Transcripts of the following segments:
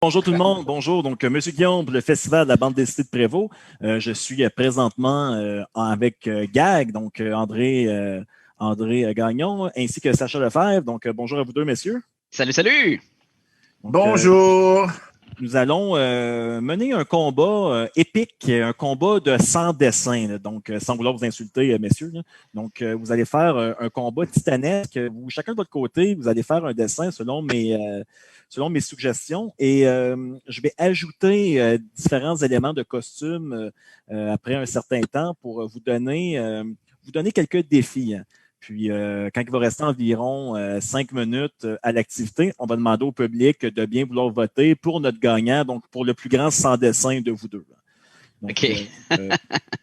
Bonjour tout le monde, bonjour. Donc, Monsieur Guillaume, pour le Festival de la bande dessinée de Prévost. Je suis présentement avec Gag, donc André Gagnon, ainsi que Sacha Lefebvre. Donc, bonjour à vous deux, messieurs. Salut, salut! Donc, bonjour! Nous allons mener un combat épique, un combat de 100 dessins, là. Donc, sans vouloir vous insulter, messieurs. Là. Donc, vous allez faire un combat titanesque. Vous, chacun de votre côté, vous allez faire un dessin selon mes suggestions. Et je vais ajouter différents éléments de costume après un certain temps pour vous donner quelques défis. Hein. Puis, quand il va rester environ 5 minutes à l'activité, on va demander au public de bien vouloir voter pour notre gagnant, donc pour le plus grand sans dessin de vous deux. Donc, OK.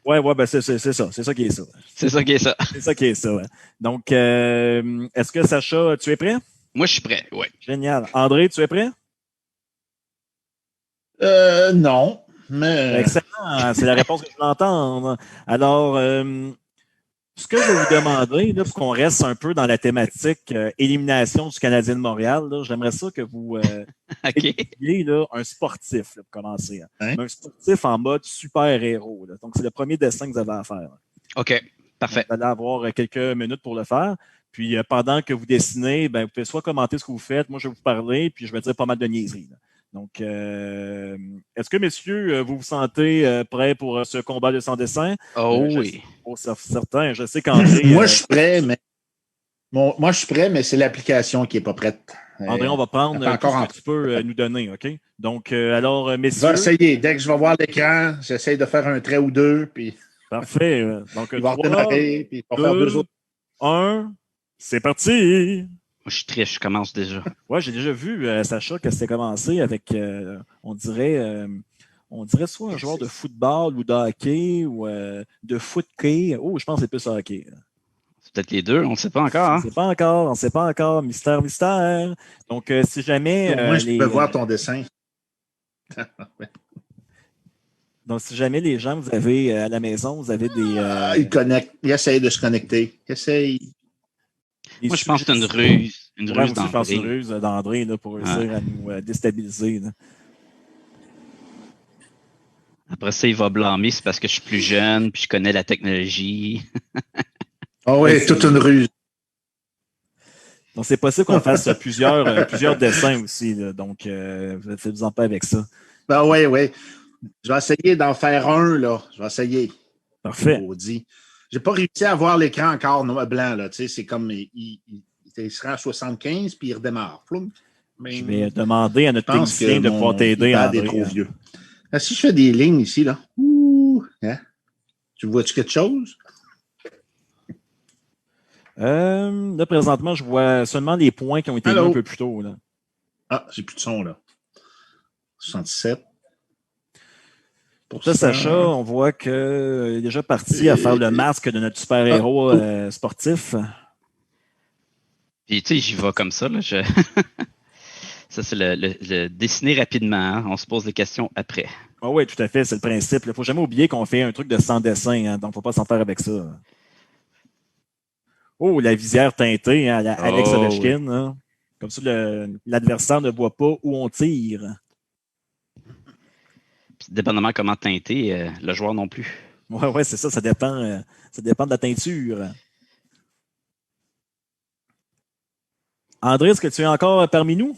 Ouais, ben c'est ça. C'est ça qui est ça. C'est ça qui est ça. C'est ça qui est ça. Ouais. Donc, est-ce que Sacha, tu es prêt? Moi, je suis prêt, oui. Génial. André, tu es prêt? Non, mais... Excellent. C'est la réponse que je veux entendre. Alors, ce que je vais vous demander, là, pour qu'on reste un peu dans la thématique élimination du Canadien de Montréal, là, j'aimerais ça que vous éliminiez là, un sportif là, pour commencer. Hein. Un sportif en mode super-héros. Là. Donc, c'est le premier dessin que vous avez à faire. OK, parfait. Donc, vous allez avoir quelques minutes pour le faire. Puis, pendant que vous dessinez, ben, vous pouvez soit commenter ce que vous faites, moi, je vais vous parler, puis je vais dire pas mal de niaiseries. Là. Donc, est-ce que, messieurs, vous vous sentez prêts pour ce combat de sans dessin? Oh oui. Certains, je sais qu'André... moi, je suis prêt, mais c'est l'application qui n'est pas prête. André, on va prendre ce que tu peux nous donner, OK? Donc, alors, messieurs... Je vais essayer. Dès que je vais voir l'écran, j'essaie de faire un trait ou deux, puis... Parfait. Donc, il va redémarrer, puis il va faire 2 autres. 1, c'est parti! Moi, je triche, je commence déjà. Ouais, j'ai déjà vu, Sacha, que c'était commencé avec, on dirait soit un joueur de football ou de hockey ou de foot-key. Oh, je pense que c'est plus hockey. C'est peut-être les deux, on ne sait pas encore. Hein? On ne sait pas encore. Mystère. Donc, si jamais... moi, je peux voir ton dessin. Donc, si jamais les gens, vous avez à la maison, vous avez des... Ils connectent. Ils essayent de se connecter. Moi, je pense que c'est une ruse. Une ruse d'André. Je pense que c'est une ruse d'André là, pour réussir à nous déstabiliser. Là. Après ça, il va blâmer, c'est parce que je suis plus jeune puis je connais la technologie. Oh oui, toute une ruse. Donc, c'est possible qu'on fasse plusieurs dessins aussi. Là. Donc, faites-vous en paix avec ça. Ben oui. Je vais essayer d'en faire un, là. Je vais essayer. Parfait. J'ai pas réussi à voir l'écran encore blanc, là. Tu sais, c'est comme il sera à 75 puis il redémarre. Mais je vais demander à notre technicien de pouvoir t'aider. André est trop vieux. Là, si je fais des lignes ici, là, hein? Tu vois-tu quelque chose? Là, présentement, je vois seulement les points qui ont été mis un peu plus tôt. Là. Ah, j'ai plus de son, là. 67. Pour ça, Sacha, on voit qu'il est déjà parti à faire le masque de notre super-héros sportif. Puis, tu sais, j'y vais comme ça. Là, Ça, c'est le dessiner rapidement. Hein? On se pose des questions après. Ah oui, tout à fait. C'est le principe. Il ne faut jamais oublier qu'on fait un truc de sans dessin. Hein, donc, il ne faut pas s'en faire avec ça. Oh, la visière teintée, hein, Alex Ovechkin. Oui. Hein. Comme ça, l'adversaire ne voit pas où on tire. Puis, dépendamment comment teinter, le joueur non plus. Oui, c'est ça. Ça dépend de la teinture. André, est-ce que tu es encore parmi nous?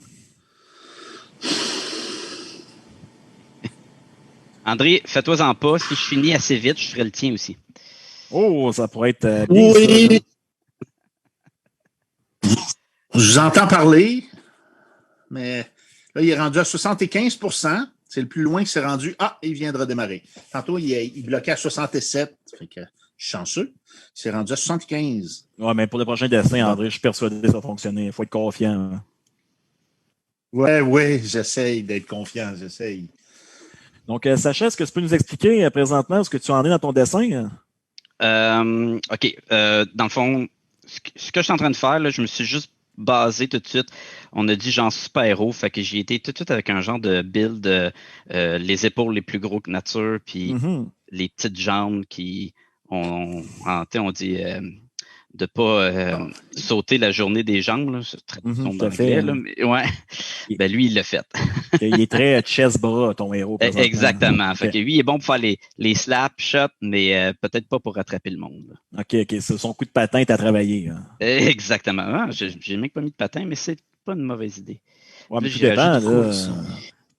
André, fais-toi-en pas. Si je finis assez vite, je ferai le tien aussi. Oh, ça pourrait être bien. Oui! Ça, je vous entends parler, mais là, il est rendu à 75 %. C'est le plus loin qu'il s'est rendu. Ah, il vient de redémarrer. Tantôt, il bloquait à 67. Fait que je suis chanceux. Il s'est rendu à 75. Oui, mais pour le prochain dessin, André, je suis persuadé que ça va fonctionner. Il faut être confiant. Hein. Oui, j'essaye d'être confiant. J'essaye. Donc, Sacha, est-ce que tu peux nous expliquer présentement ce que tu en es dans ton dessin? OK. Dans le fond, ce que je suis en train de faire, là, je me suis juste basé tout de suite. On a dit genre super-héros, fait que j'ai été tout de suite avec un genre de build, les épaules les plus gros que nature, puis les petites jambes qui on dit de pas sauter la journée des jambes, là, c'est traduction d'anglais, là, mais ouais. Ben lui, il l'a fait. Il est très chest-bras, ton héros. Exactement. Okay. Fait que lui, il est bon pour faire les slaps, shots, mais peut-être pas pour rattraper le monde. Là. OK. Son coup de patin, t'as travaillé. Hein. Exactement. Ah, j'ai même pas mis de patin, mais c'est pas une mauvaise idée. Ouais, mais tout dépend, là.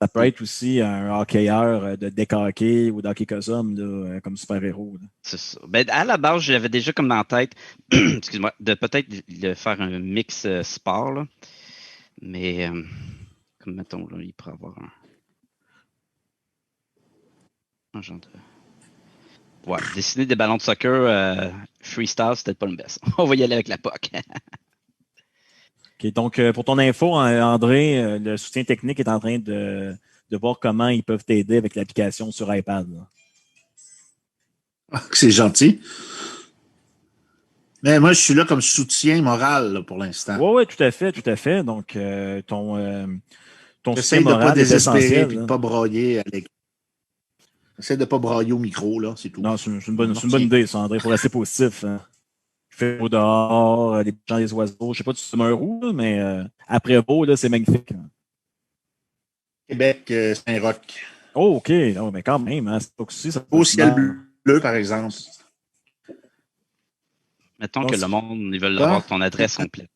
Ça peut être aussi un hockeyeur de deck hockey ou d'hockey cosum comme super-héros. C'est ça. Ben, à la base, j'avais déjà comme dans la tête, excuse-moi, de peut-être faire un mix sport. Là. Mais, comme mettons, là, il pourrait avoir un genre de... Ouais, dessiner des ballons de soccer freestyle, c'est peut-être pas le best. On va y aller avec la POC. OK, donc, pour ton info, André, le soutien technique est en train de voir comment ils peuvent t'aider avec l'application sur iPad. C'est gentil. Mais moi, je suis là comme soutien moral là, pour l'instant. Oui, tout à fait. Donc, ton soutien moral de pas désespérer et de ne pas broyer avec. J'essaie de ne pas brailler au micro, là, c'est tout. Non, c'est une bonne idée, ça, André. Il faut rester positif. Hein. Il fait beau dehors, les chants des oiseaux. Je sais pas si c'est un roux, là, mais après beau, là, c'est magnifique. Hein. Québec, Saint-Roch. Oh, OK. Oh, mais quand même, hein, c'est pas aussi, ça au ciel bleu, par exemple. Mettons que le monde, ils veulent avoir ton adresse complète.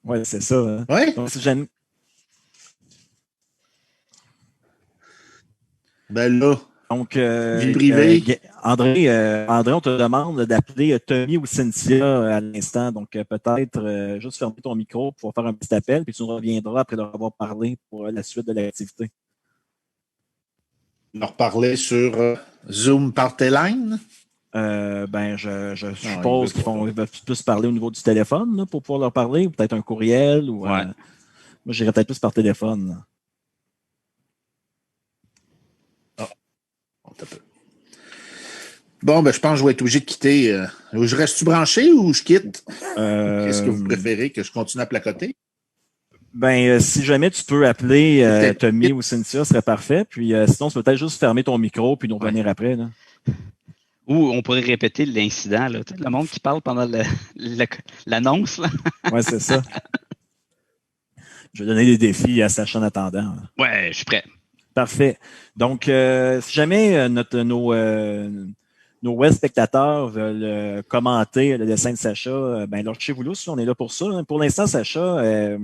Oui, c'est ça. Hein. Oui. Donc, si jamais... Ben là. Donc, vie privée. André, on te demande d'appeler Tommy ou Cynthia à l'instant. Donc, peut-être juste fermer ton micro pour faire un petit appel, puis tu nous reviendras après leur avoir parlé pour la suite de l'activité. Leur parler sur Zoom par Téline? Je suppose qu'ils veulent plus parler au niveau du téléphone là, pour pouvoir leur parler, ou peut-être un courriel. Ou, ouais. Moi, j'irais peut-être plus par téléphone. Là. Bon, je pense que je vais être obligé de quitter. Je reste-tu branché ou je quitte? Qu'est-ce que vous préférez? Que je continue à placoter? Si jamais tu peux appeler Tommy ou Cynthia, ce serait parfait. Puis sinon, tu peux peut-être juste fermer ton micro puis nous revenir après. Là. Ou on pourrait répéter l'incident. Là. Le monde qui parle pendant l'annonce. Oui, c'est ça. Je vais donner des défis à Sacha en attendant. Ouais, je suis prêt. Parfait. Donc, si jamais nos web spectateurs veulent commenter le dessin de Sacha, alors chez vous là, on est là pour ça. Pour l'instant, Sacha,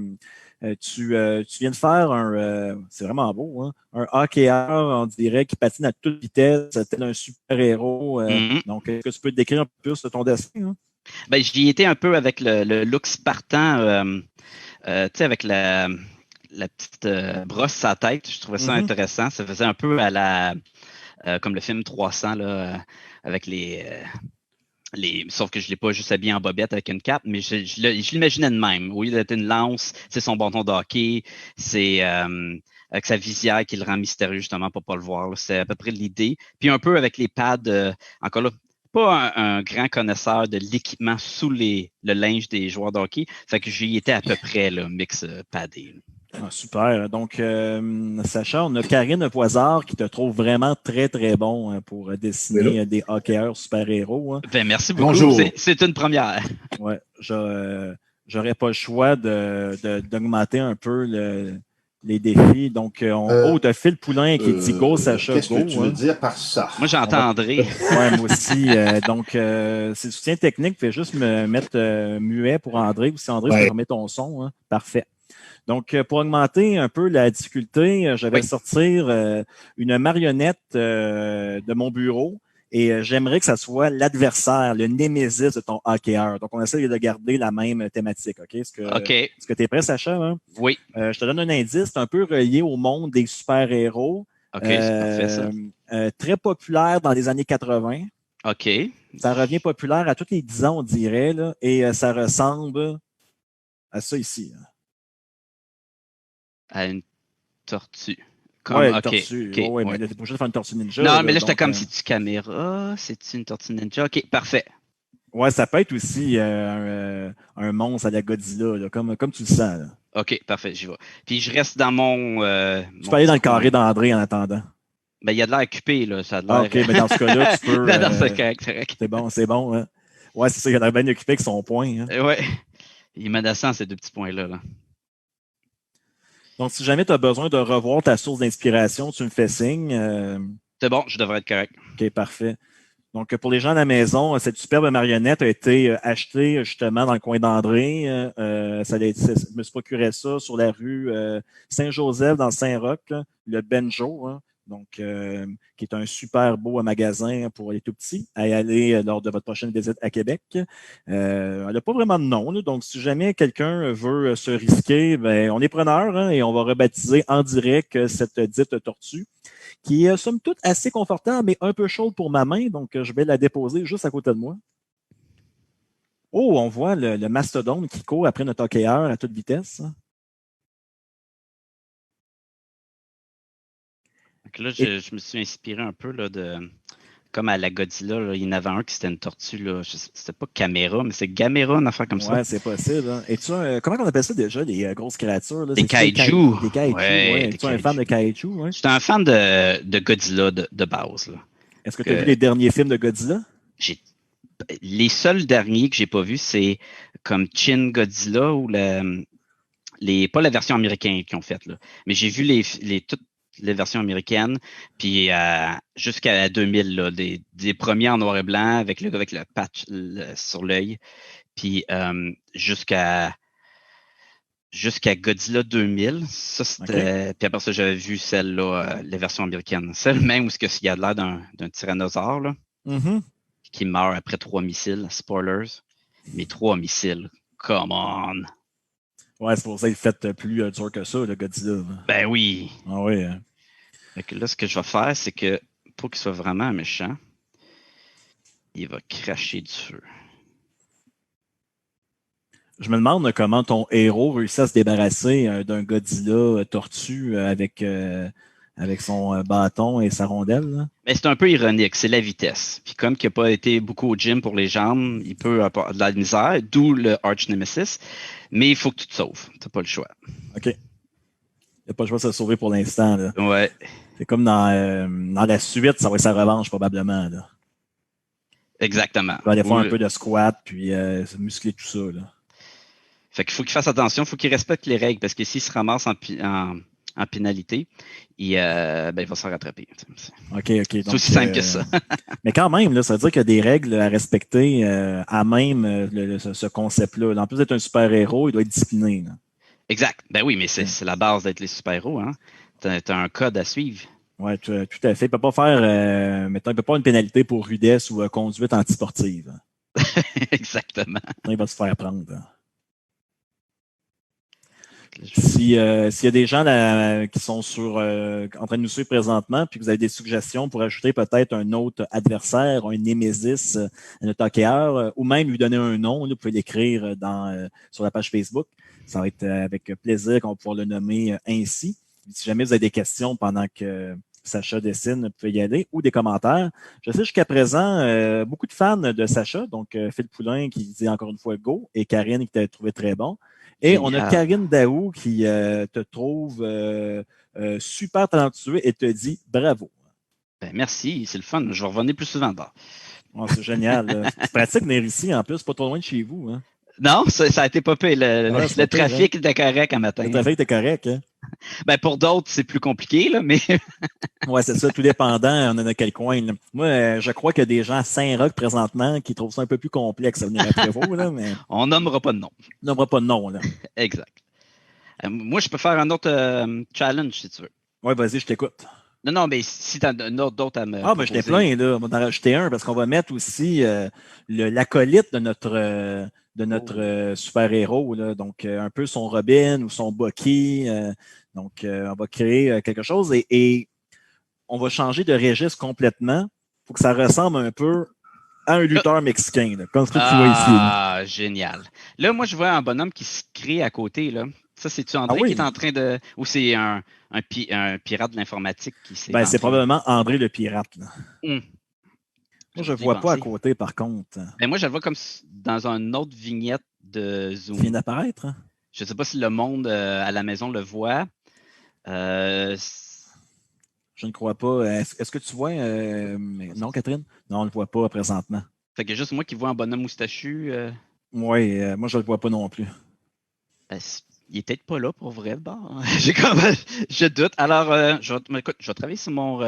tu viens de faire c'est vraiment beau, hein, un hockeyeur, on dirait, qui patine à toute vitesse, tel un super-héros. Donc, est-ce que tu peux te décrire un peu plus de ton dessin? Hein? J'y étais un peu avec le look spartan, tu sais, avec la petite brosse sur sa tête. Je trouvais ça intéressant. Ça faisait un peu à la comme le film 300 là, avec sauf que je ne l'ai pas juste habillé en bobette avec une cape, mais je l'imaginais de même. Au lieu d'être une lance, c'est son bâton de hockey, c'est avec sa visière qui le rend mystérieux justement pour ne pas le voir. Là. C'est à peu près l'idée. Puis un peu avec les pads, encore là, pas un grand connaisseur de l'équipement sous le linge des joueurs de hockey. Fait que j'y étais à peu près là, mix padé. Ah, super. Donc, Sacha, on a Karine Poisard qui te trouve vraiment très, très bon pour dessiner des hockeyeurs super-héros. Hein. Merci beaucoup. Bonjour. C'est une première. Oui, j'aurais pas le choix d'augmenter un peu les défis. Donc, t'as Phil Poulain qui dit go, Sacha, qu'est-ce go. Qu'est-ce que tu veux dire par ça? Moi, j'entends André. Oui, moi aussi. Donc, c'est le soutien technique. Fais juste me mettre muet pour André. Ou si André, tu remets ton son. Hein. Parfait. Donc, pour augmenter un peu la difficulté, je vais sortir une marionnette de mon bureau et j'aimerais que ça soit l'adversaire, le némésis de ton hockeyeur. Donc, on essaie de garder la même thématique. OK? Est-ce que tu es prêt, Sacha? Hein? Oui. Je te donne un indice, c'est un peu relié au monde des super-héros. OK, c'est parfait, ça. Très populaire dans les années 80. OK. Ça revient populaire à tous les 10 ans, on dirait, là, et ça ressemble à ça ici. Hein. À une tortue. Oui, une tortue. Oui, mais là, t'es pas obligé de faire une tortue ninja. Non, mais là, j'étais comme, c'est-tu caméra? C'est-tu une tortue ninja? OK, parfait. Ouais, ça peut être aussi un monstre à la Godzilla, là, comme tu le sens. Là. OK, parfait, j'y vais. Puis je reste dans mon... tu peux aller dans le carré d'André en attendant. Il y a de l'air occupé, là. Ça a de l'air... OK, mais dans ce cas-là, tu peux... c'est correct. C'est bon. Hein? Ouais, c'est ça, il a l'air bien occupé avec son point. Hein. Ouais. Il est menaçant, ces deux petits points-là. Là. Donc, si jamais tu as besoin de revoir ta source d'inspiration, tu me fais signe. C'est bon, je devrais être correct. OK, parfait. Donc, pour les gens à la maison, cette superbe marionnette a été achetée justement dans le coin d'André. Je me suis procuré ça sur la rue Saint-Joseph dans Saint-Roch, là, le Benjo, hein, donc, qui est un super beau magasin pour les tout petits à y aller lors de votre prochaine visite à Québec. Elle n'a pas vraiment de nom, là, donc si jamais quelqu'un veut se risquer, ben, on est preneur hein, et on va rebaptiser en direct cette dite tortue qui est somme toute assez confortable, mais un peu chaude pour ma main, donc je vais la déposer juste à côté de moi. Oh, on voit le mastodonte qui court après notre hockeyeur à toute vitesse. Donc là, je me suis inspiré un peu là, comme à la Godzilla, là, il y en avait un qui c'était une tortue. Là, c'était pas caméra, mais c'est Gamera, une affaire comme ça. Ouais, c'est possible. Hein. Et tu comment on appelle ça déjà, les grosses créatures? Là? Des kaiju. Des kaiju, ouais. Es-tu un fan de kaiju? Ouais? J'étais un fan de Godzilla de base. Là. Est-ce que tu as vu les derniers films de Godzilla? Les seuls derniers que j'ai pas vus, c'est comme Shin Godzilla ou pas la version américaine qu'ils ont faite, là. Mais j'ai vu toutes les versions américaines, puis jusqu'à 2000, là, des premiers en noir et blanc avec le patch sur l'œil, puis jusqu'à Godzilla 2000. Ça, c'était. Okay. Puis après ça, j'avais vu celle-là, la version américaine. Celle même où il y a l'air d'un tyrannosaure, là, qui meurt après 3 missiles. Spoilers. Mais 3 missiles. Come on! Ouais, c'est pour ça qu'il fait plus dur que ça, le Godzilla. Ben oui! Ah oui. Hein. Fait que là, ce que je vais faire, c'est que pour qu'il soit vraiment méchant, il va cracher du feu. Je me demande comment ton héros réussit à se débarrasser d'un Godzilla tortue avec son bâton et sa rondelle. Là. Mais c'est un peu ironique, c'est la vitesse. Puis comme il n'a pas été beaucoup au gym pour les jambes, il peut avoir de la misère, d'où le Arch Nemesis. Mais il faut que tu te sauves. Tu n'as pas le choix. OK. Il n'y a pas le choix de se sauver pour l'instant. Là. Ouais. C'est comme dans la suite, ça va être sa revanche probablement. Là. Exactement. Il va aller faire un peu de squat puis se muscler tout ça. Là. Fait qu'il faut qu'il fasse attention, il faut qu'il respecte les règles, parce que s'il se ramasse en pénalité, il va se faire rattraper. OK. C'est aussi simple que ça. Mais quand même, là, ça veut dire qu'il y a des règles à respecter à même ce concept-là. En plus d'être un super-héros, il doit être discipliné. Là. Exact. Ben oui, mais c'est la base d'être les super-héros. Hein? T'as un code à suivre. Oui, tout à fait. Il ne peut pas faire, il peut pas une pénalité pour rudesse ou conduite antisportive. Exactement. Il va se faire prendre. S'il y a des gens là, qui sont en train de nous suivre présentement, puis que vous avez des suggestions pour ajouter peut-être un autre adversaire, un némésis à notre hockeyeur, ou même lui donner un nom, là, vous pouvez l'écrire sur la page Facebook. Ça va être avec plaisir qu'on va pouvoir le nommer ainsi. Si jamais vous avez des questions pendant que Sacha dessine, vous pouvez y aller, ou des commentaires. Je sais jusqu'à présent, beaucoup de fans de Sacha, donc Phil Poulain qui dit encore une fois go, et Karine qui t'a trouvé très bon. Et on a Karine Daou qui te trouve super talentueux et te dit bravo. Ben, merci, c'est le fun. Je vais revenir plus souvent. Oh, c'est génial. C'est pratique venir ici, en plus, pas trop loin de chez vous. Hein? Non, ça a été pas pire. Le trafic était correct un matin. Le trafic était correct. Hein? Ben, pour d'autres, c'est plus compliqué, là, mais. Oui, c'est ça, tout dépendant, on en a quel coin. Là. Moi, je crois qu'il y a des gens à Saint-Roch présentement qui trouvent ça un peu plus complexe à venir après vous. Là, mais... On nommera pas de nom. On nommera pas de nom. Là. Exact. Moi, je peux faire un autre challenge, si tu veux. Oui, vas-y, je t'écoute. Non, mais si tu as d'autres à me. Ah, ben, je t'ai plein, là. On va en rajouter un parce qu'on va mettre aussi l'acolyte de notre super-héros, là. Donc, un peu son Robin ou son Bucky. Donc, on va créer quelque chose et on va changer de registre complètement. Il faut que ça ressemble un peu à un lutteur mexicain, là, comme ce que tu vois ici. Ah, génial. Là, moi, je vois un bonhomme qui se crée à côté, là. Ça, c'est-tu André qui est en train de. Ou c'est un pirate de l'informatique qui s'est. Ben, c'est probablement André le pirate. Là. Moi, je ne vois pas à côté, par contre. Ben, moi, je le vois comme dans une autre vignette de Zoom. Il vient d'apparaître. Hein? Je ne sais pas si le monde à la maison le voit. Je ne crois pas. Est-ce que tu vois. Non, Catherine? Non, on ne le voit pas présentement. Fait que juste moi qui vois un bonhomme moustachu. Oui, moi, je le vois pas non plus. Ben, il est peut-être pas là pour vrai, le bar. Je doute. Alors, écoute, je vais travailler sur mon.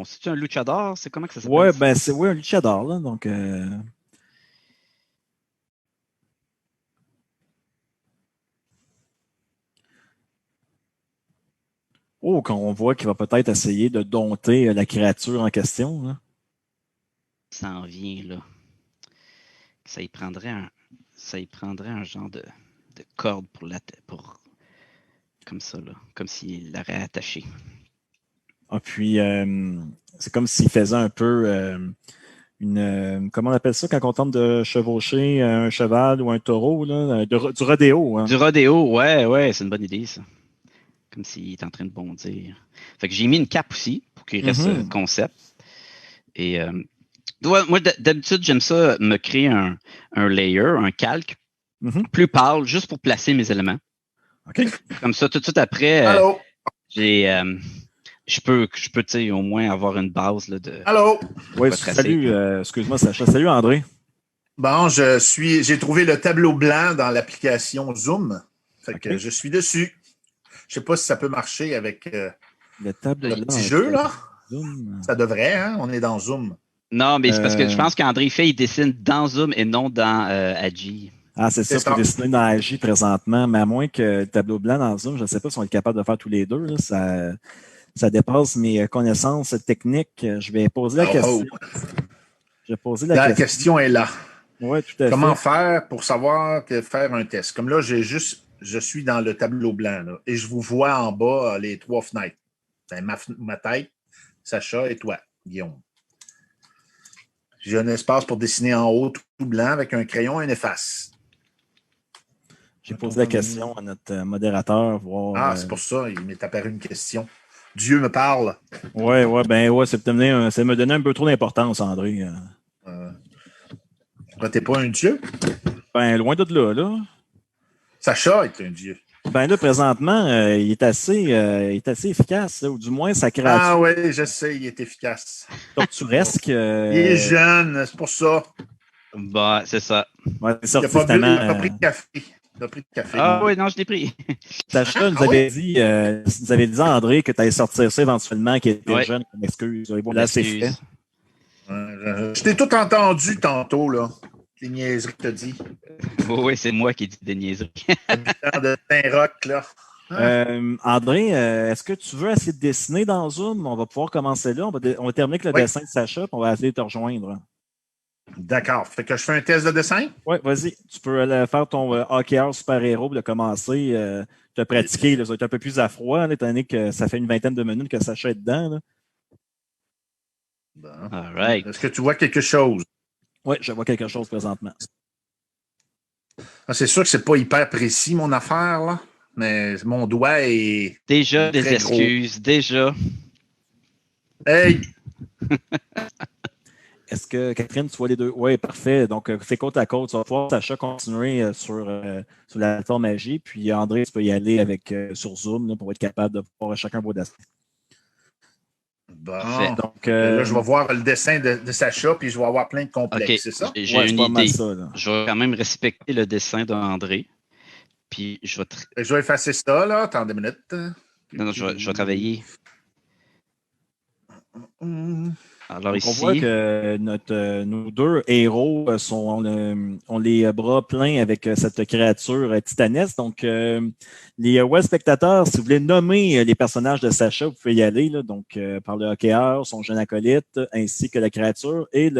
C'est-tu un luchador? C'est comment que ça s'appelle? Ouais, ben, c'est un luchador, là. Donc, quand on voit qu'il va peut-être essayer de dompter la créature en question, là. Ça en vient, là. Ça y prendrait un genre de corde pour comme ça, là. Comme s'il l'aurait attaché. Ah, puis, c'est comme s'il faisait un peu comment on appelle ça quand on tente de chevaucher un cheval ou un taureau, là, du rodéo. Hein. Du rodéo, ouais, c'est une bonne idée, ça. Comme s'il est en train de bondir. Fait que j'ai mis une cape aussi pour qu'il reste concept. Et moi, d'habitude, j'aime ça me créer un layer, un calque, plus pâle, juste pour placer mes éléments. OK. Comme ça, tout de suite après, Allô? je peux tu sais, au moins avoir une base là, de. Allô? Oui, salut, excuse-moi, Sacha. Salut, André. Bon, j'ai trouvé le tableau blanc dans l'application Zoom. Fait que je suis dessus. Je sais pas si ça peut marcher avec le petit jeu, là. Zoom. Ça devrait, hein? On est dans Zoom. Non, mais c'est parce que je pense qu'André il dessine dans Zoom et non dans Agi. Ah, c'est ça, pour dessiner dans Agi présentement, mais à moins que le tableau blanc dans Zoom, je ne sais pas si on est capable de faire tous les deux. Là, ça dépasse mes connaissances techniques. Je vais poser la question. Je vais poser la question est là. Oui, tout à fait. Comment faire pour savoir faire un test? Comme là, je suis dans le tableau blanc là, et je vous vois en bas les 3 fenêtres. Ben, ma tête, Sacha et toi, Guillaume. J'ai un espace pour dessiner en haut tout blanc avec un crayon et un efface. J'ai posé la question à notre modérateur. Voir, c'est pour ça, il m'est apparu une question. Dieu me parle. Ouais, c'est me donner un peu trop d'importance, André. T'es pas un dieu? Ben, loin de là. Sacha est un dieu. Ben là, présentement, il est assez efficace, là, ou du moins sa créature. Ah oui, je sais, il est efficace. Torturesque. Il est jeune, c'est pour ça. Bah, c'est ça. Ouais, il n'a pas pris de café. Ah oui, non, je l'ai pris. Sacha nous avait dit à André que tu allais sortir ça éventuellement, qu'il était jeune comme excuse. Là, c'est fait. Je t'ai tout entendu tantôt, là. Les niaiseries que tu as dit. Oui, c'est moi qui dis des niaiseries. Habitant de Saint-Roch, là. André, est-ce que tu veux essayer de dessiner dans Zoom? On va pouvoir commencer là. On va terminer avec le dessin de Sacha, puis on va essayer de te rejoindre. D'accord. Fait que je fais un test de dessin? Oui, vas-y. Tu peux aller faire ton hockeyeur super-héros pour commencer. Te pratiquer. Là, ça va être un peu plus à froid, étant donné que ça fait une vingtaine de minutes que Sacha est dedans. Là. Bon. All right. Est-ce que tu vois quelque chose? Oui, je vois quelque chose présentement. C'est sûr que c'est pas hyper précis, mon affaire, là. Mais mon doigt est. Déjà des excuses, gros. Déjà. Hey! Est-ce que, Catherine, tu vois les deux? Oui, parfait. Donc, c'est côte à côte. Tu vas pouvoir, Sacha, continuer sur la plateforme Magie. Puis, André, tu peux y aller sur Zoom là, pour être capable de voir chacun vos dessins. Bon. Donc, là, je vais voir le dessin de Sacha, puis je vais avoir plein de complexes, c'est ça? J'ai une idée. Je vais quand même respecter le dessin d'André. Puis, je vais effacer ça, là. Attends 2 minutes. Non, je vais travailler. Alors donc, on voit que nos deux héros ont les bras pleins avec cette créature titanesque. Donc, les web spectateurs, si vous voulez nommer les personnages de Sacha, vous pouvez y aller. Là, donc, par le hockeyeur, son jeune acolyte, ainsi que la créature. Et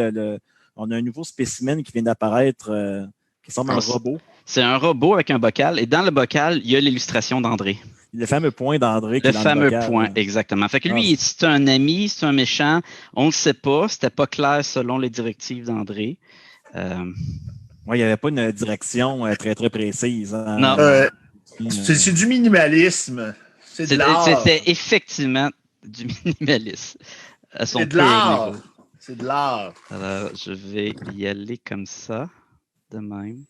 on a un nouveau spécimen qui vient d'apparaître, qui semble un robot. C'est un robot avec un bocal. Et dans le bocal, il y a l'illustration d'André. Le fameux point d'André. Le fameux point, exactement. Fait que lui, c'est un ami, c'est un méchant. On ne le sait pas. C'était pas clair selon les directives d'André. Oui, il n'y avait pas une direction très, très précise. Hein. Non. C'est du minimalisme. C'est de l'art. C'était effectivement du minimalisme. C'est de l'art. C'est de l'art. Alors, je vais y aller comme ça, de même.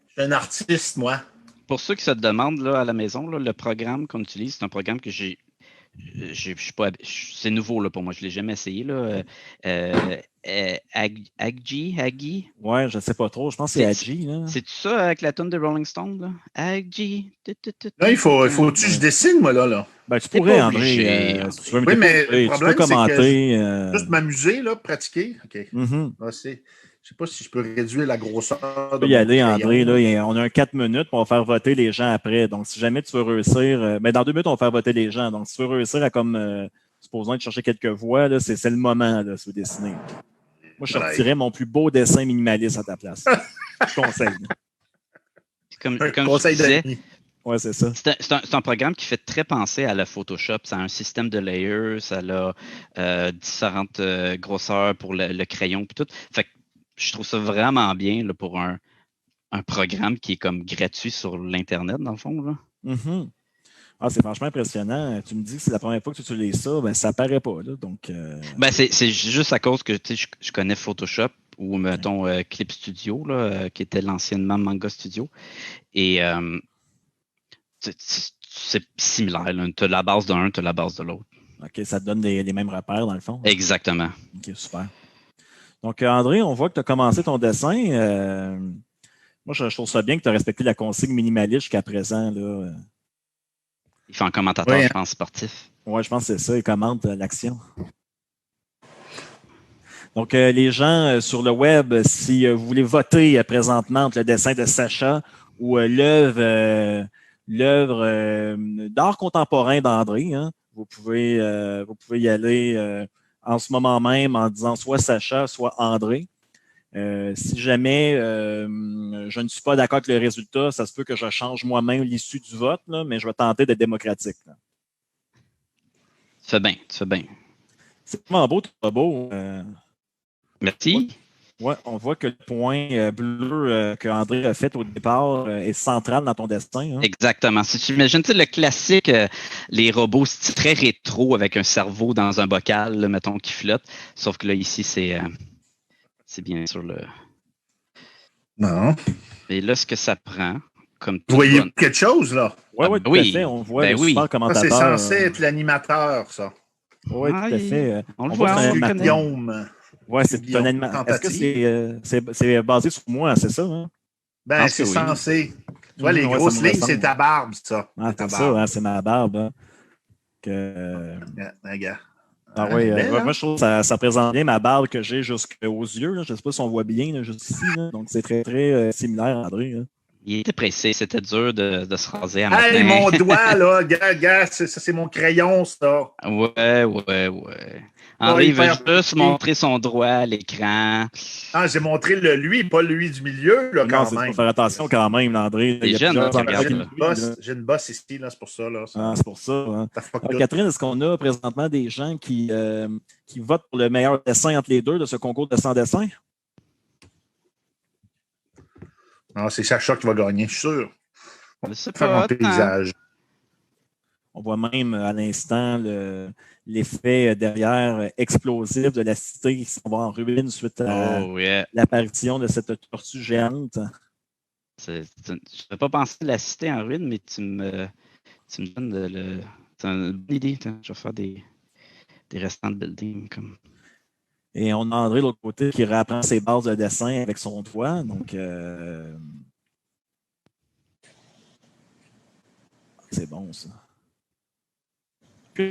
Je suis un artiste, moi. Pour ceux qui se demandent là, à la maison, là, le programme qu'on utilise, c'est un programme que j'ai c'est nouveau là, pour moi, je ne l'ai jamais essayé. Là. Aggie? Ouais, je ne sais pas trop. Je pense que c'est Aggie. C'est ça avec la tune de Rolling Stone? Là? Aggie. Là, il faut-tu que je dessine, moi, là? Ben, tu pourrais, André. Si tu veux oui, mais le tu problème, peux commenter. C'est juste m'amuser, là, pratiquer. OK. Mm-hmm. Là, je ne sais pas si je peux réduire la grosseur de mon crayon. André. Là, on a un 4 minutes, on va faire voter les gens après. Donc, si jamais tu veux réussir, mais dans 2 minutes, on va faire voter les gens. Donc, si tu veux réussir à, comme, supposons, de chercher quelques voix, là, c'est le moment, là, si vous dessinez. Moi, je sortirais mon plus beau dessin minimaliste à ta place. Je conseille. Comme je disais, ouais, c'est ça. C'est un programme qui fait très penser à la Photoshop. Ça a un système de layers, ça a différentes grosseurs pour le crayon et tout. Fait que je trouve ça vraiment bien là, pour un programme qui est comme gratuit sur l'Internet, dans le fond. Là. Mm-hmm. Ah, c'est franchement impressionnant. Tu me dis que c'est la première fois que tu utilises ça, ben ça paraît pas. Là, donc, ben, c'est juste à cause que je connais Photoshop ou, mettons, Clip Studio, là, qui était l'anciennement Manga Studio. Et c'est similaire. Tu as la base d'un, tu as la base de l'autre. OK, ça te donne les mêmes repères, dans le fond. Exactement. OK, super. Donc, André, on voit que tu as commencé ton dessin. Moi, je trouve ça bien que tu as respecté la consigne minimaliste jusqu'à présent. Là. Il fait un commentateur, je pense, sportif. Oui, je pense que c'est ça. Il commente l'action. Donc, les gens sur le web, si vous voulez voter présentement entre le dessin de Sacha ou l'œuvre d'art contemporain d'André, hein, vous pouvez y aller en ce moment même en disant soit Sacha, soit André. Si jamais je ne suis pas d'accord avec le résultat, ça se peut que je change moi-même l'issue du vote, là, mais je vais tenter d'être démocratique. Là. Tu fais bien. C'est vraiment beau, tout beau. Merci. Ouais, on voit que le point bleu qu'André a fait au départ est central dans ton destin. Hein? Exactement. Si tu imagines le classique, les robots, c'est très rétro avec un cerveau dans un bocal, là, mettons, qui flotte. Sauf que là, ici, c'est bien sûr le. Non. Et là, ce que ça prend, comme vous voyez quelque chose, là? Oui, tout à fait. On voit le super commentateur. Ça, c'est censé être l'animateur, ça. Oui, tout à fait. On le voit, on le connaît. Oui, c'est un animateur. Est-ce que c'est basé sur moi, c'est ça? Hein? Ben, c'est censé. Tu vois, les grosses lignes, c'est ta barbe, ça. Ah, c'est ça, hein, c'est ma barbe. Hein. Regarde. Ah oui, moi je trouve que ça présente bien ma barbe que j'ai jusqu'aux yeux. Là. Je ne sais pas si on voit bien là, juste ici. Là. Donc c'est très, très similaire, André. Hein. Il était pressé, c'était dur de se raser à matin. Hey, mon doigt, là, regarde, ça c'est mon crayon, ça. Ouais. André, il veut juste montrer son doigt à l'écran. Ah, j'ai montré lui, pas lui du milieu, là, quand même. Il faut faire attention quand même, André. Les jeunes, j'ai une bosse ici, là, c'est pour ça. Là, Ah, c'est pour ça. Hein. Alors, Catherine, est-ce qu'on a présentement des gens qui votent pour le meilleur dessin entre les deux de ce concours de 100 dessins? Ah, c'est Sacha qui va gagner, je suis sûr. On va faire un paysage. On voit même à l'instant l'effet derrière explosif de la cité qui s'en va en ruine suite à l'apparition de cette tortue géante. Je n'avais pas pensé à la cité en ruine, mais tu me donnes c'est une bonne idée. Je vais faire des restants de building. Comme... Et on a André de l'autre côté qui reprend ses bases de dessin avec son doigt. Donc, c'est bon, ça.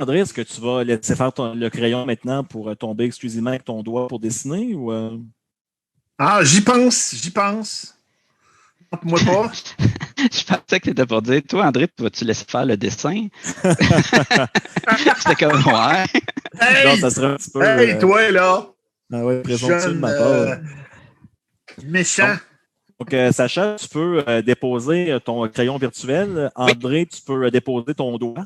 André, est-ce que tu vas laisser faire le crayon maintenant pour tomber exclusivement avec ton doigt pour dessiner? Ou Ah, j'y pense. Moi pas. Je pensais que tu étais pour dire, toi, André, vas-tu laisser faire le dessin? C'était comme, ouais. Hey, non, ça serait un petit peu. Hey, toi, là. Ah ouais, présomptueux de ma part. Méchant. Donc, Sacha, tu peux déposer ton crayon virtuel. André, tu peux déposer ton doigt.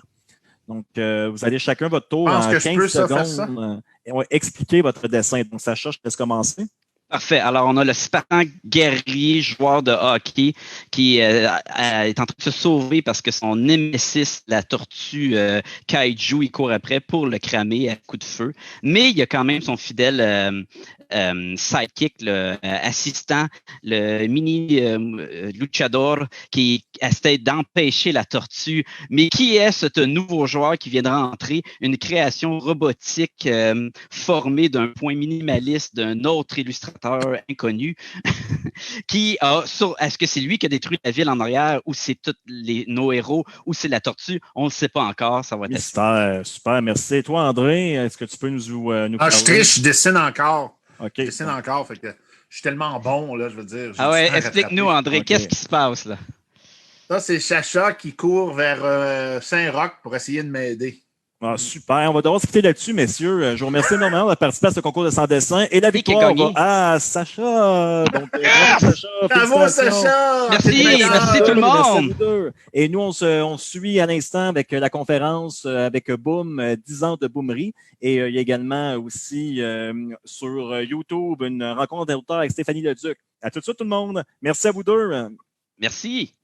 Donc, vous allez chacun votre tour en 15 secondes expliquer votre dessin. Donc, Sacha, je te laisse commencer. Parfait. Alors, on a le Spartan guerrier, joueur de hockey, qui est en train de se sauver parce que son némésis, la tortue Kaiju, il court après pour le cramer à coups de feu. Mais il y a quand même son fidèle sidekick, assistant, le mini luchador qui essaie d'empêcher la tortue. Mais qui est ce nouveau joueur qui vient de rentrer? Une création robotique formée d'un point minimaliste d'un autre illustrateur inconnu. Est-ce que c'est lui qui a détruit la ville en arrière ou c'est tous nos héros ou c'est la tortue? On ne le sait pas encore. Ça va être Super, super, merci. Et toi, André, est-ce que tu peux nous parler? Je triche, je dessine encore. OK. Je dessine encore, fait que je suis tellement bon, là, je veux dire. Ah ouais, explique-nous, André, Okay. Qu'est-ce qui se passe là? Ça, c'est Chacha qui court vers Saint-Roch pour essayer de m'aider. Ah, super. On va devoir se quitter là-dessus, messieurs. Je vous remercie énormément d'avoir participé à ce concours de sans dessin. Et la Qui a victoire gagné? va à Sacha. Donc, bravo, Sacha. Bravo, Félicitations. Sacha! Merci, T'es merci tout le Merci à monde. vous deux. Et nous, on se suit à l'instant avec la conférence avec Boom, 10 ans de Boomerie. Et il y a également aussi sur YouTube une rencontre d'auteurs avec Stéphanie Leduc. À tout de suite, tout le monde. Merci à vous deux. Merci.